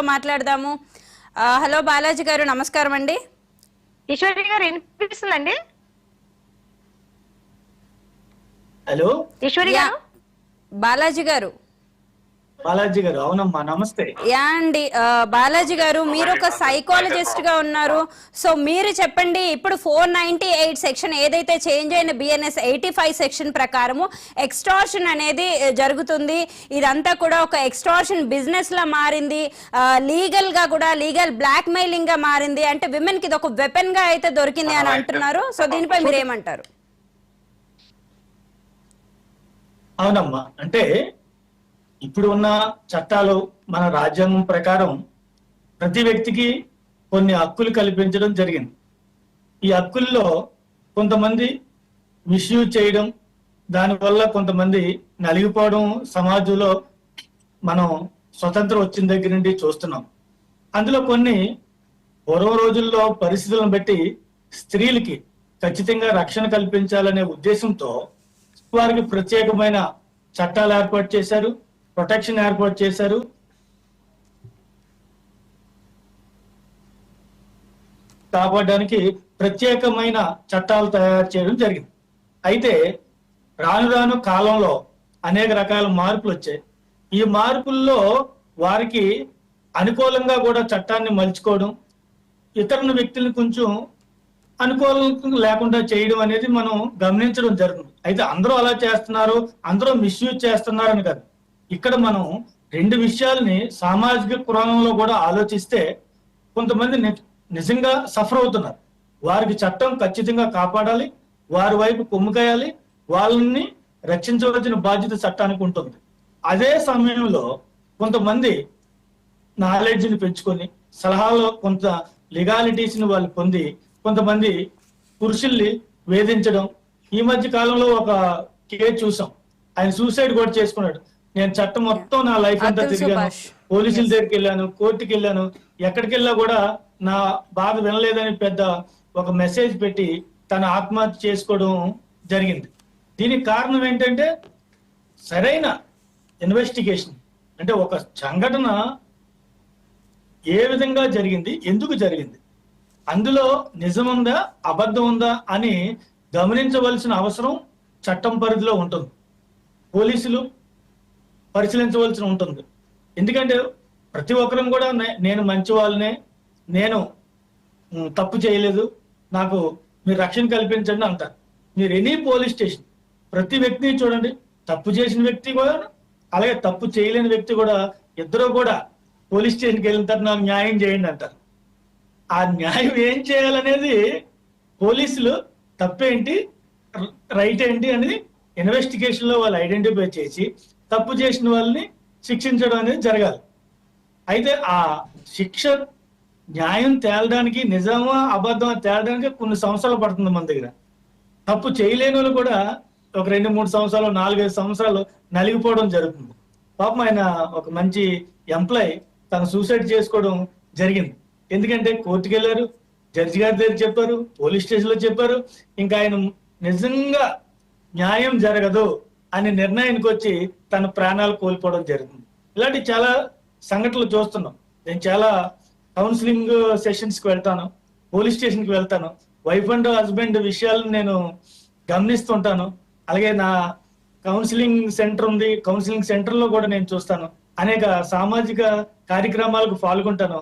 మాట్లాడదాము. హలో బాలాజీ గారు, నమస్కారం అండి. ఈశ్వరి గారు వినిపిస్తుందండి? హలో ఈశ్వరి గారు, బాలాజీ గారు. బాలాజీ గారు, అవునమ్మా, నమస్తే. యా అండి, బాలాజీ గారు, మీరు ఒక సైకాలజిస్ట్ గా ఉన్నారు. సో మీరు చెప్పండి, ఇప్పుడు 498 సెక్షన్ ఏదైతే చేంజ్ అయిన BNS 85 సెక్షన్ ప్రకారము ఎక్స్టార్షన్ అనేది జరుగుతుంది. ఇదంతా కూడా ఒక ఎక్స్టార్షన్ బిజినెస్ లా మారింది, లీగల్ గా కూడా లీగల్ బ్లాక్ మెయిలింగ్ గా మారింది. అంటే విమెన్ కి ఇది ఒక వెపన్ గా అయితే దొరికింది అని అంటున్నారు. సో దీనిపై మీరు ఏమంటారు? అవునమ్మా, అంటే ఇప్పుడు ఉన్న చట్టాలు మన రాజ్యాంగం ప్రకారం ప్రతి వ్యక్తికి కొన్ని హక్కులు కల్పించడం జరిగింది. ఈ హక్కుల్లో కొంతమంది మిస్యూజ్ చేయడం, దానివల్ల కొంతమంది నలిగిపోవడం సమాజంలో మనం స్వతంత్రం వచ్చిన దగ్గర నుండి చూస్తున్నాం. అందులో కొన్ని పూర్వ రోజుల్లో పరిస్థితులను బట్టి స్త్రీలకి ఖచ్చితంగా రక్షణ కల్పించాలనే ఉద్దేశంతో వారికి ప్రత్యేకమైన చట్టాలు ఏర్పాటు చేశారు, ప్రొటెక్షన్ ఏర్పాటు చేశారు. కాపాడడానికి ప్రత్యేకమైన చట్టాలు తయారు చేయడం జరిగింది. అయితే రాను రాను కాలంలో అనేక రకాల మార్పులు వచ్చాయి. ఈ మార్పుల్లో వారికి అనుకూలంగా కూడా చట్టాన్ని మలుచుకోవడం, ఇతరుల వ్యక్తులను కొంచెం అనుకూలం లేకుండా చేయడం అనేది మనం గమనించడం జరుగుతుంది. అయితే అందరూ అలా చేస్తున్నారు, అందరూ మిస్యూజ్ చేస్తున్నారని కాదు. ఇక్కడ మనం రెండు విషయాల్ని సామాజిక కోణంలో కూడా ఆలోచిస్తే కొంతమంది నిజంగా సఫర్ అవుతున్నారు. వారికి చట్టం ఖచ్చితంగా కాపాడాలి, వారి వైపు కొమ్ముకాయాలి, వాళ్ళని రక్షించవలసిన బాధ్యత చట్టానికి ఉంటుంది. అదే సమయంలో కొంతమంది నాలెడ్జ్ని పెంచుకొని సలహాలో కొంత లీగాలిటీస్ని వాళ్ళు పొంది కొంతమంది పురుషుల్ని వేధించడం. ఈ మధ్య కాలంలో ఒక కేసు చూసాం, ఆయన సూసైడ్ కూడా చేసుకున్నాడు. నేను చట్టం మొత్తం నా లైఫ్ అంతా తిరిగాను, పోలీసుల దగ్గరికి వెళ్ళాను, కోర్టుకి వెళ్ళాను, ఎక్కడికి వెళ్ళా కూడా నా బాధ వినలేదని పెద్ద ఒక మెసేజ్ పెట్టి తన ఆత్మహత్య చేసుకోవడం జరిగింది. దీనికి కారణం ఏంటంటే సరైన ఇన్వెస్టిగేషన్, అంటే ఒక సంఘటన ఏ విధంగా జరిగింది, ఎందుకు జరిగింది, అందులో నిజం ఉందా అబద్ధం ఉందా అని గమనించవలసిన అవసరం చట్టం పరిధిలో ఉంటుంది. పోలీసులు పరిశీలించవలసి ఉంటుంది. ఎందుకంటే ప్రతి ఒక్కరం కూడా నేను మంచి వాళ్ళనే, నేను తప్పు చేయలేదు, నాకు మీరు రక్షణ కల్పించండి అంటారు. మీరు ఎనీ పోలీస్ స్టేషన్ ప్రతి వ్యక్తిని చూడండి, తప్పు చేసిన వ్యక్తి కూడా అలాగే తప్పు చేయలేని వ్యక్తి కూడా ఇద్దరు కూడా పోలీస్ స్టేషన్కి వెళ్ళిన తర్వాత నాకు న్యాయం చేయండి అంటారు. ఆ న్యాయం ఏం చేయాలనేది పోలీసులు తప్పేంటి రైట్ ఏంటి అనేది ఇన్వెస్టిగేషన్ లో వాళ్ళు ఐడెంటిఫై చేసి తప్పు చేసిన వాళ్ళని శిక్షించడం అనేది జరగాలి. అయితే ఆ శిక్ష న్యాయం తేలడానికి, నిజమా అబద్ధమా తేలడానికి కొన్ని సంవత్సరాలు పడుతుంది మన దగ్గర. తప్పు చేయలేని వాళ్ళు కూడా ఒక 2-3 సంవత్సరాలు 4-5 సంవత్సరాలు నలిగిపోవడం జరుగుతుంది. పాపం ఆయన ఒక మంచి ఎంప్లాయ్ తను సూసైడ్ చేసుకోవడం జరిగింది. ఎందుకంటే కోర్టుకు వెళ్ళారు, జడ్జి గారి దగ్గర చెప్పారు, పోలీస్ స్టేషన్ లో చెప్పారు, ఇంకా ఆయన నిజంగా న్యాయం జరగదు అనే నిర్ణయానికి వచ్చి తన ప్రాణాలు కోల్పోవడం జరుగుతుంది. ఇలాంటి చాలా సంఘటనలు చూస్తున్నాం. నేను చాలా కౌన్సిలింగ్ సెషన్స్ కి వెళ్తాను, పోలీస్ స్టేషన్ కి వెళ్తాను, వైఫ్ అండ్ హస్బెండ్ విషయాలను నేను గమనిస్తుంటాను. అలాగే నా కౌన్సిలింగ్ సెంటర్ ఉంది, కౌన్సిలింగ్ సెంటర్ లో కూడా నేను చూస్తాను, అనేక సామాజిక కార్యక్రమాలకు పాల్గొంటాను.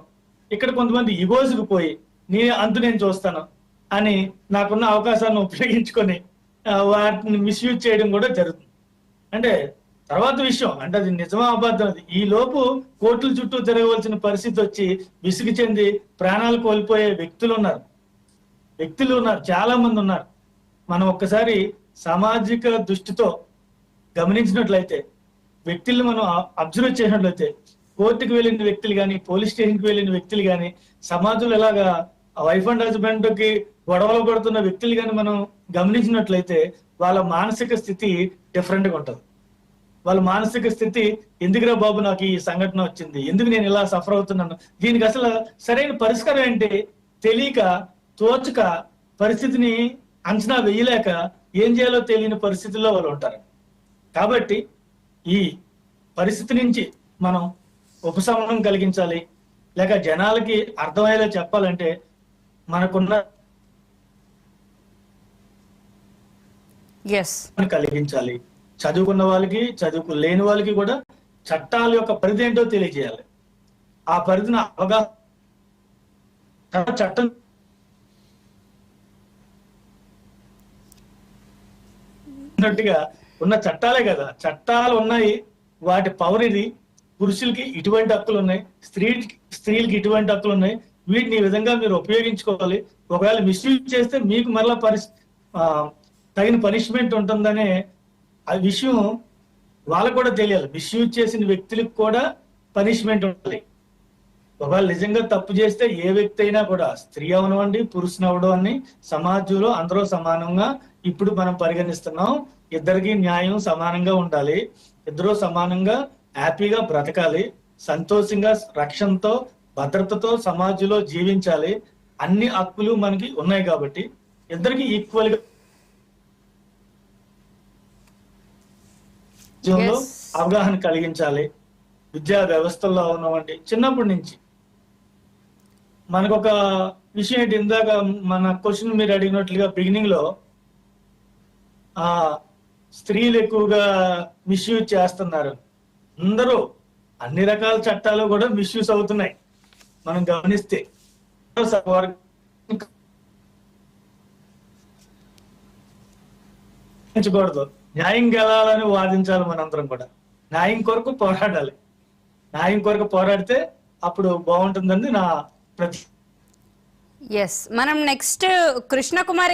ఇక్కడ కొంతమంది ఇగోజ్కి పోయి నేను చూస్తాను అని నాకున్న అవకాశాన్ని ఉపయోగించుకొని వాటిని మిస్యూజ్ చేయడం కూడా జరుగుతుంది. అంటే తర్వాత విషయం, అంటే అది నిజమా అబద్ధం, ఈ లోపు కోర్టుల చుట్టూ తిరగవలసిన పరిస్థితి వచ్చి విసుగు చెంది ప్రాణాలు కోల్పోయే వ్యక్తులు ఉన్నారు, చాలా మంది ఉన్నారు. మనం ఒక్కసారి సామాజిక దృష్టితో గమనించినట్లయితే, వ్యక్తుల్ని మనం అబ్జర్వ్ చేసినట్లయితే, కోర్టుకు వెళ్ళిన వ్యక్తులు కానీ, పోలీస్ స్టేషన్కి వెళ్ళిన వ్యక్తులు కానీ, సమాజంలో ఎలాగా వైఫ్ అండ్ హస్బెండ్ కి గొడవలు పడుతున్న వ్యక్తులు కానీ మనం గమనించినట్లయితే వాళ్ళ మానసిక స్థితి డిఫరెంట్ గా ఉంటుంది. వాళ్ళ మానసిక స్థితి, ఎందుకురా బాబు నాకు ఈ సంఘటన వచ్చింది, ఎందుకు నేను ఇలా సఫర్ అవుతున్నాను, దీనికి అసలు సరైన పరిష్కారం ఏంటి తెలియక, తోచక, పరిస్థితిని అంచనా వేయలేక ఏం చేయాలో తెలియని పరిస్థితుల్లో వాళ్ళు ఉంటారు. కాబట్టి ఈ పరిస్థితి నుంచి మనం ఉపశమనం కలిగించాలి. లేక జనాలకి అర్థమయ్యేలా చెప్పాలంటే మనకున్న ఎస్ కలిగించాలి. చదువుకున్న వాళ్ళకి, చదువుకు లేని వాళ్ళకి కూడా చట్టాల యొక్క పరిధి ఏంటో తెలియజేయాలి. ఆ పరిధిని అవగాహన చట్టం ఉన్నట్టుగా ఉన్న చట్టాలే కదా, చట్టాలు ఉన్నాయి, వాటి పవర్ ఇది. పురుషులకి ఇటువంటి హక్కులు ఉన్నాయి, స్త్రీలకి ఇటువంటి హక్కులు ఉన్నాయి. వీటిని ఈ విధంగా మీరు ఉపయోగించుకోవాలి. ఒకవేళ మిస్యూజ్ చేస్తే మీకు మరలా తగిన పనిష్మెంట్ ఉంటుందనే ఆ విషయం వాళ్ళకు కూడా తెలియాలి. మిస్యూజ్ చేసిన వ్యక్తులకు కూడా పనిష్మెంట్ ఉండాలి. ఒకవేళ నిజంగా తప్పు చేస్తే ఏ వ్యక్తి అయినా కూడా, స్త్రీ అవనివ్వండి, పురుషుని అవడం అని, సమాజంలో అందరూ సమానంగా ఇప్పుడు మనం పరిగణిస్తున్నాం. ఇద్దరికి న్యాయం సమానంగా ఉండాలి. ఇద్దరూ సమానంగా హ్యాపీగా బ్రతకాలి. సంతోషంగా, రక్షణతో, భద్రతతో సమాజంలో జీవించాలి. అన్ని హక్కులు మనకి ఉన్నాయి కాబట్టి ఇద్దరికి ఈక్వల్ గా అవగాహన కలిగించాలి. విద్యా వ్యవస్థల్లో ఉన్నామండి చిన్నప్పటి నుంచి. మనకు ఒక విషయం ఏంటి, ఇందాక మన క్వశ్చన్ మీరు అడిగినట్లుగా బిగినింగ్ లో స్త్రీలు ఎక్కువగా మిస్యూజ్ చేస్తున్నారు. అందరూ అన్ని రకాల చట్టాలు కూడా మిస్యూజ్ అవుతున్నాయి మనం గమనిస్తే. కూడదు, న్యాయం గెలాలని వాదించాలి. మనందరం కూడా న్యాయం కొరకు పోరాడాలి. న్యాయం కొరకు పోరాడితే అప్పుడు బాగుంటుందని నా ప్రతి. ఎస్, మనం నెక్స్ట్ కృష్ణ కుమారి